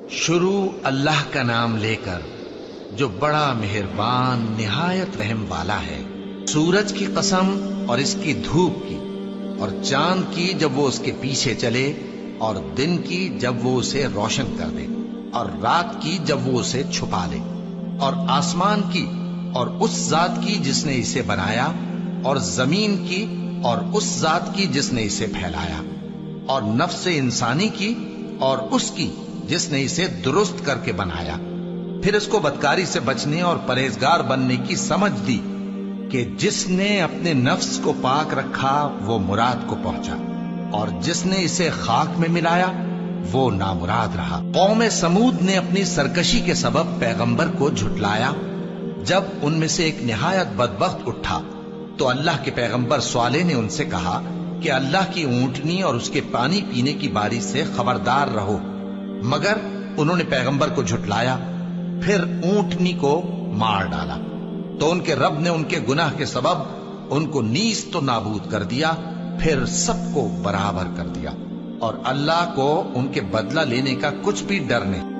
شروع اللہ کا نام لے کر جو بڑا مہربان نہایت رحم والا ہے۔ سورج کی قسم اور اس کی دھوپ کی، اور چاند کی جب وہ اس کے پیچھے چلے، اور دن کی جب وہ اسے روشن کر دے، اور رات کی جب وہ اسے چھپا لے، اور آسمان کی اور اس ذات کی جس نے اسے بنایا، اور زمین کی اور اس ذات کی جس نے اسے پھیلایا، اور نفس انسانی کی اور اس کی جس نے اسے درست کر کے بنایا۔ پھر اس کو بدکاری سے بچنے اور پرہیزگار بننے کی سمجھ دی کہ جس نے اپنے نفس کو پاک رکھا وہ مراد کو پہنچا، اور جس نے اسے خاک میں ملایا وہ نامراد رہا۔ قوم سمود نے اپنی سرکشی کے سبب پیغمبر کو جھٹلایا۔ جب ان میں سے ایک نہایت بدبخت اٹھا تو اللہ کے پیغمبر صالح نے ان سے کہا کہ اللہ کی اونٹنی اور اس کے پانی پینے کی باری سے خبردار رہو، مگر انہوں نے پیغمبر کو جھٹلایا۔ پھر اونٹنی کو مار ڈالا تو ان کے رب نے ان کے گناہ کے سبب ان کو نیست و نابود کر دیا، پھر سب کو برابر کر دیا، اور اللہ کو ان کے بدلہ لینے کا کچھ بھی ڈر نہیں۔